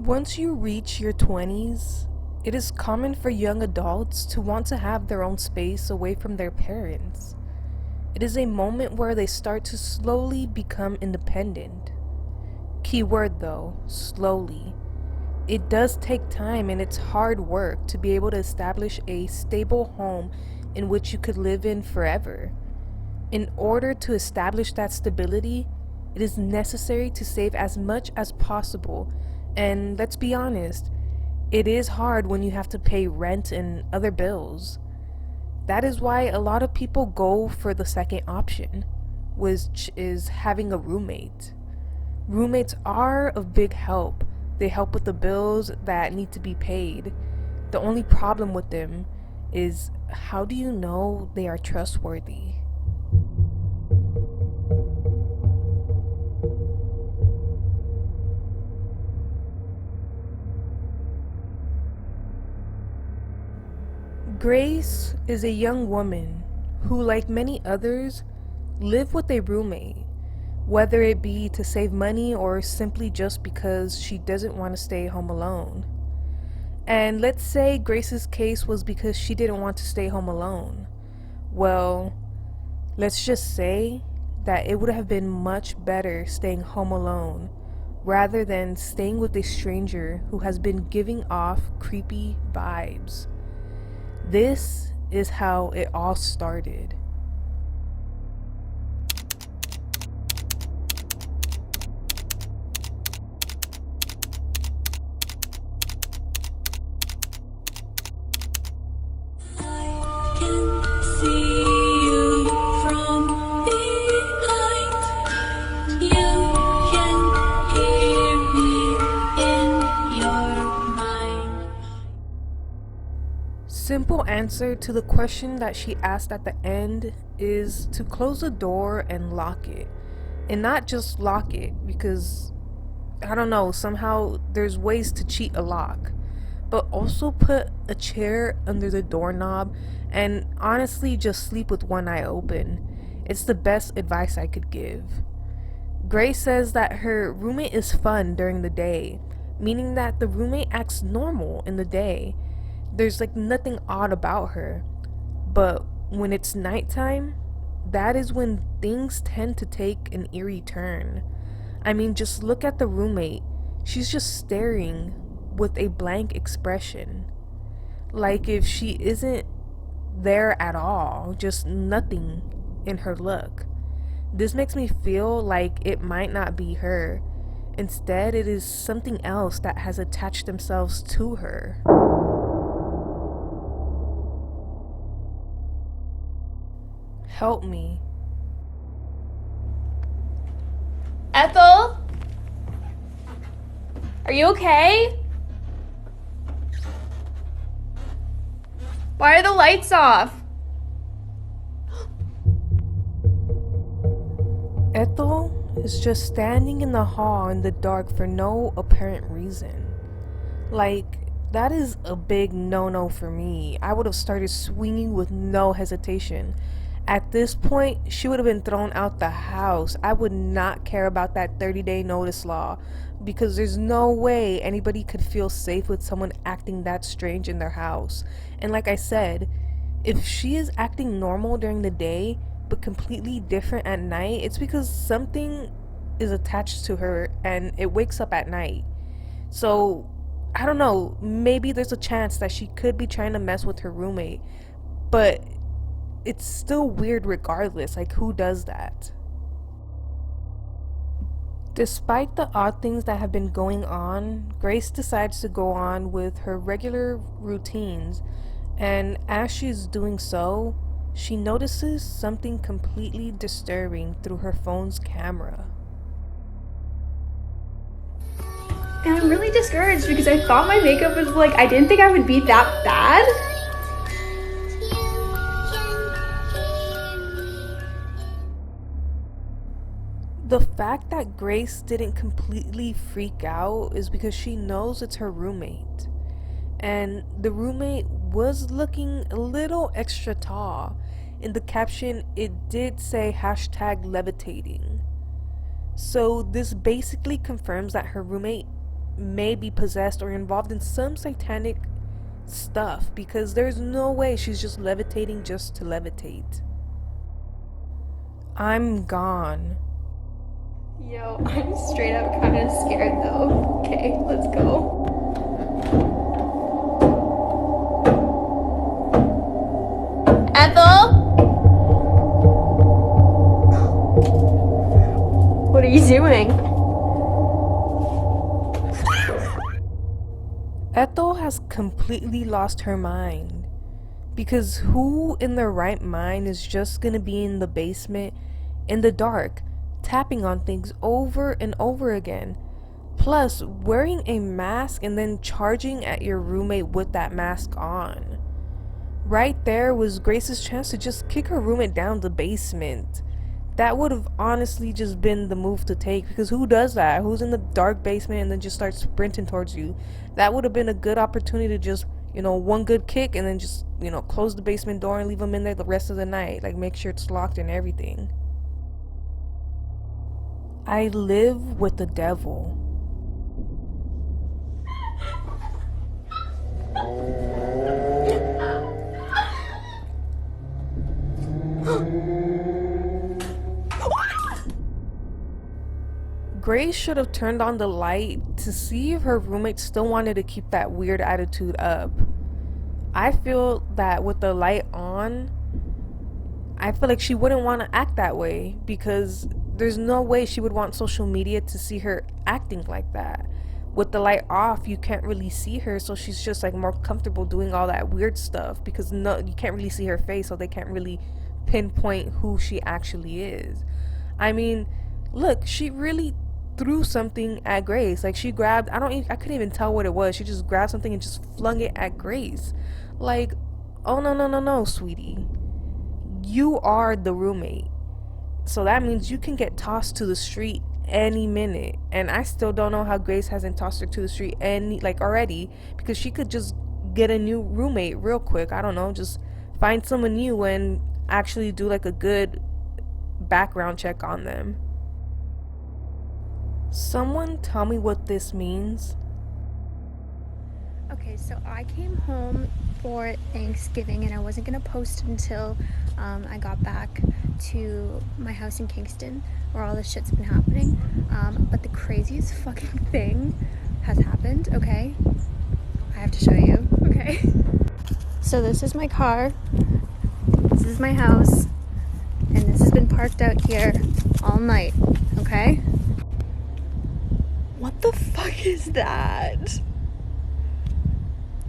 Once you reach your 20s, it is common for young adults to want to have their own space away from their parents. It is a moment where they start to slowly become independent. Keyword though, slowly. It does take time and it's hard work to be able to establish a stable home in which you could live in forever. In order to establish that stability, it is necessary to save as much as possible. And let's be honest, it is hard when you have to pay rent and other bills. That is why a lot of people go for the second option, which is having a roommate. Roommates are of big help. They help with the bills that need to be paid. The only problem with them is, how do you know they are trustworthy? Grace is a young woman who, like many others, live with a roommate, whether it be to save money or simply just because she doesn't want to stay home alone. And let's say Grace's case was because she didn't want to stay home alone. Well, let's just say that it would have been much better staying home alone rather than staying with a stranger who has been giving off creepy vibes. This is how it all started. Simple answer to the question that she asked at the end is to close the door and lock it. And not just lock it, because I don't know, somehow there's ways to cheat a lock. But also put a chair under the doorknob and honestly just sleep with one eye open. It's the best advice I could give. Grace says that her roommate is fun during the day, meaning that the roommate acts normal in the day. There's like nothing odd about her. But when it's nighttime, that is when things tend to take an eerie turn. I mean, just look at the roommate. She's just staring with a blank expression. Like if she isn't there at all, just nothing in her look. This makes me feel like it might not be her. Instead, it is something else that has attached themselves to her. Help me. Ethel? Are you okay? Why are the lights off? Ethel is just standing in the hall in the dark for no apparent reason. Like, that is a big no-no for me. I would have started swinging with no hesitation. At this point, she would have been thrown out the house. I would not care about that 30-day notice law because there's no way anybody could feel safe with someone acting that strange in their house. And like I said, if she is acting normal during the day but completely different at night, it's because something is attached to her and it wakes up at night. So, I don't know, maybe there's a chance that she could be trying to mess with her roommate, but it's still weird regardless. Like, who does that? Despite the odd things that have been going on, Grace decides to go on with her regular routines, and as she's doing so, she notices something completely disturbing through her phone's camera. And I'm really discouraged because I thought my makeup was like, I didn't think I would be that bad. The fact that Grace didn't completely freak out is because she knows it's her roommate. And the roommate was looking a little extra tall. In the caption, it did say #levitating. So this basically confirms that her roommate may be possessed or involved in some satanic stuff, because there's no way she's just levitating just to levitate. I'm gone. Yo, I'm straight up kind of scared though. Okay, let's go. Ethel? What are you doing? Ethel has completely lost her mind. Because who in their right mind is just gonna be in the basement in the dark, tapping on things over and over again? Plus, wearing a mask and then charging at your roommate with that mask on. Right there was Grace's chance to just kick her roommate down the basement. That would have honestly just been the move to take, because who does that? Who's in the dark basement and then just starts sprinting towards you? That would have been a good opportunity to just, one good kick and then just, close the basement door and leave them in there the rest of the night. Like, make sure it's locked and everything. I live with the devil. Grace should have turned on the light to see if her roommate still wanted to keep that weird attitude up. I feel that with the light on, I feel like she wouldn't want to act that way, because there's no way she would want social media to see her acting like that. With the light off, you can't really see her, so she's just like more comfortable doing all that weird stuff, because you can't really see her face, so they can't really pinpoint who she actually is. I mean, look, she really threw something at Grace. Like, she grabbed, I couldn't even tell what it was. She just grabbed something and just flung it at Grace. Like, oh no, sweetie. You are the roommate. So that means you can get tossed to the street any minute. And I still don't know how Grace hasn't tossed her to the street already, because she could just get a new roommate real quick. I don't know, just find someone new and actually do like a good background check on them. Someone tell me what this means. Okay, so I came home for Thanksgiving and I wasn't gonna post until I got back to my house in Kingston, where all this shit's been happening. But the craziest fucking thing has happened, okay? I have to show you, okay? So this is my car, this is my house, and this has been parked out here all night, okay? What the fuck is that?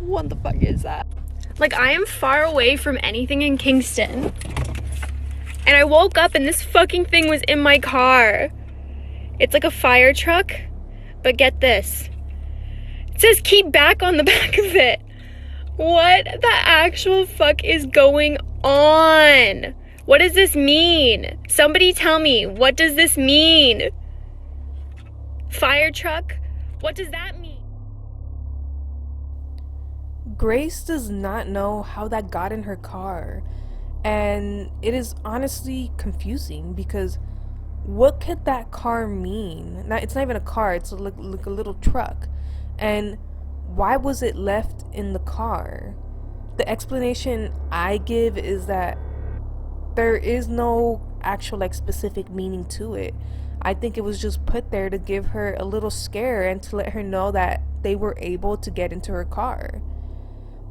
What the fuck is that? Like, I am far away from anything in Kingston. And I woke up and this fucking thing was in my car. It's like a fire truck, but get this. It says keep back on the back of it. What the actual fuck is going on? What does this mean? Somebody tell me, what does this mean? Fire truck? What does that mean? Grace does not know how that got in her car, and it is honestly confusing, because what could that car mean? It's not even a car, it's like a little truck. And why was it left in the car? The explanation I give is that there is no actual specific meaning to it. I think it was just put there to give her a little scare and to let her know that they were able to get into her car.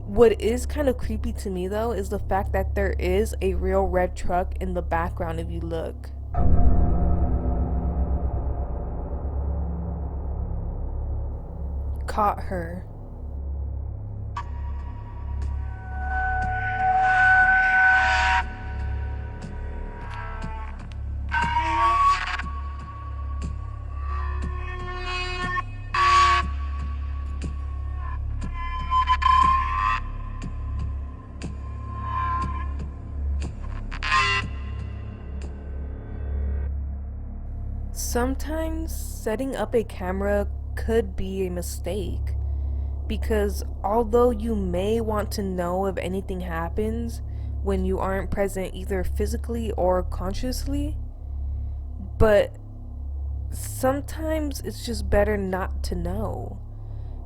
What is kind of creepy to me though is the fact that there is a real red truck in the background if you look. Caught her. Sometimes setting up a camera could be a mistake, because although you may want to know if anything happens when you aren't present either physically or consciously, but sometimes it's just better not to know.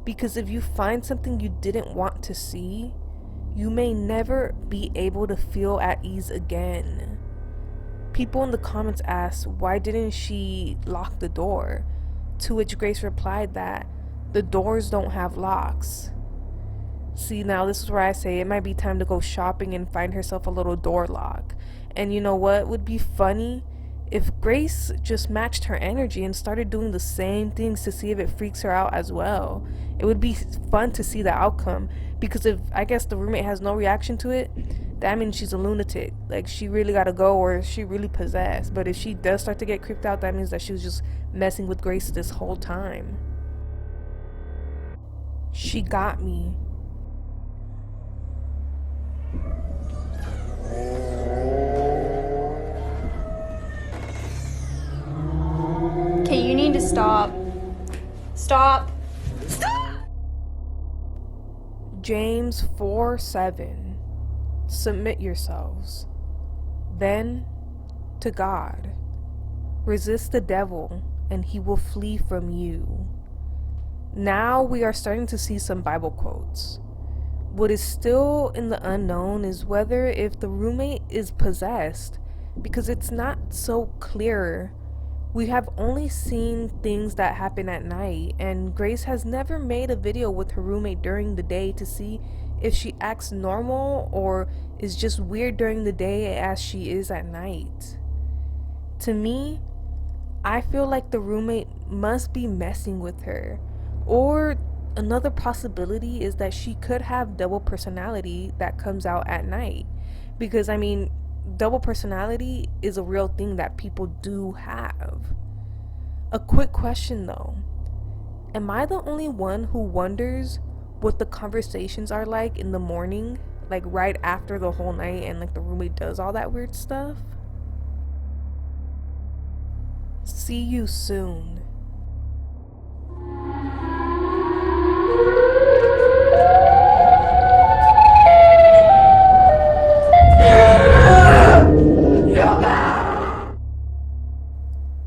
Because if you find something you didn't want to see, you may never be able to feel at ease again. People in the comments asked why didn't she lock the door, to which Grace replied that the doors don't have locks. See, now this is where I say it might be time to go shopping and find herself a little door lock. And you know what would be funny? If Grace just matched her energy and started doing the same things to see if it freaks her out as well. It would be fun to see the outcome, because if I guess the roommate has no reaction to it, that means she's a lunatic. Like, she really gotta go, or she really possessed. But if she does start to get creeped out, that means that she was just messing with Grace this whole time. She got me. Okay, you need to stop. Stop. Stop! James 4:7. Submit yourselves, then, to God. Resist the devil, and he will flee from you. Now we are starting to see some Bible quotes. What is still in the unknown is whether if the roommate is possessed, because it's not so clear. We have only seen things that happen at night, and Grace has never made a video with her roommate during the day to see if she acts normal or is just weird during the day as she is at night. To me, I feel like the roommate must be messing with her. Or another possibility is that she could have double personality that comes out at night. Because I mean, double personality is a real thing that people do have. A quick question though. Am I the only one who wonders what the conversations are like in the morning? Like right after the whole night and like the roommate does all that weird stuff? See you soon.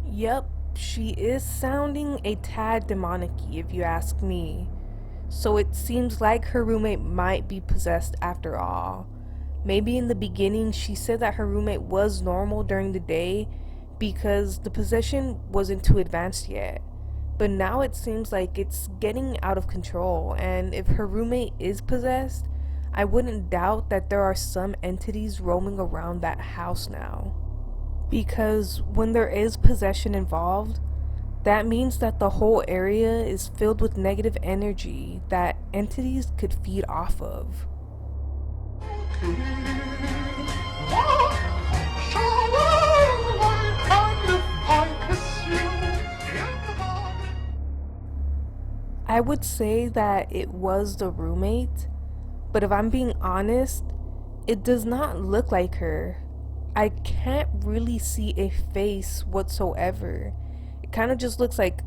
Yep, she is sounding a tad demonic-y if you ask me. So it seems like her roommate might be possessed after all. Maybe in the beginning she said that her roommate was normal during the day because the possession wasn't too advanced yet. But now it seems like it's getting out of control, and if her roommate is possessed, I wouldn't doubt that there are some entities roaming around that house now. Because when there is possession involved, that means that the whole area is filled with negative energy that entities could feed off of. I would say that it was the roommate, but if I'm being honest, it does not look like her. I can't really see a face whatsoever. It kind of just looks like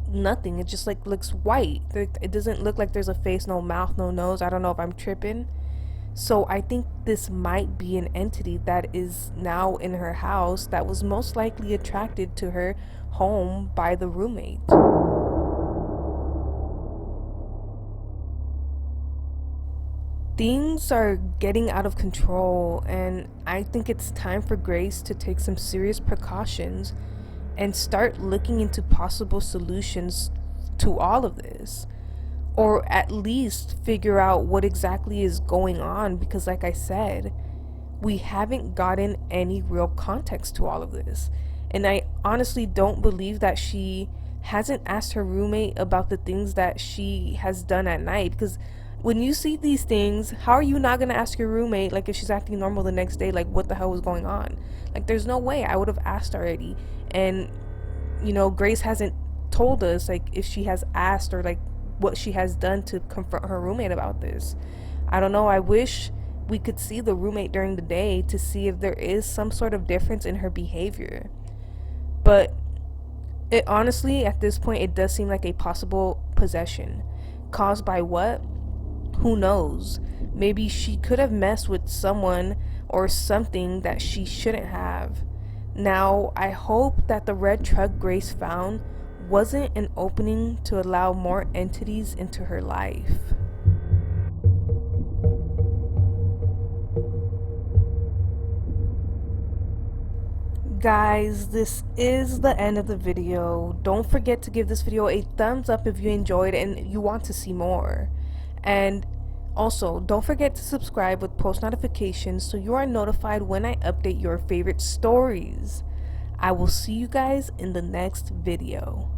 nothing. It just like looks white. It doesn't look like there's a face, no mouth, no nose. I don't know if I'm tripping. So I think this might be an entity that is now in her house that was most likely attracted to her home by the roommate. Things are getting out of control, and I think it's time for Grace to take some serious precautions and start looking into possible solutions to all of this. Or at least figure out what exactly is going on, because like I said, we haven't gotten any real context to all of this. And I honestly don't believe that she hasn't asked her roommate about the things that she has done at night, because when you see these things, how are you not going to ask your roommate, like if she's acting normal the next day, like what the hell was going on? Like there's no way. I would have asked already. And you know, Grace hasn't told us like if she has asked or like what she has done to confront her roommate about this. I don't know. I wish we could see the roommate during the day to see if there is some sort of difference in her behavior. But it honestly, at this point, it does seem like a possible possession. Caused by what? Who knows? Maybe she could have messed with someone or something that she shouldn't have. Now, I hope that the red truck Grace found wasn't an opening to allow more entities into her life. Guys, this is the end of the video. Don't forget to give this video a thumbs up if you enjoyed and you want to see more. And also, don't forget to subscribe with post notifications so you are notified when I update your favorite stories. I will see you guys in the next video.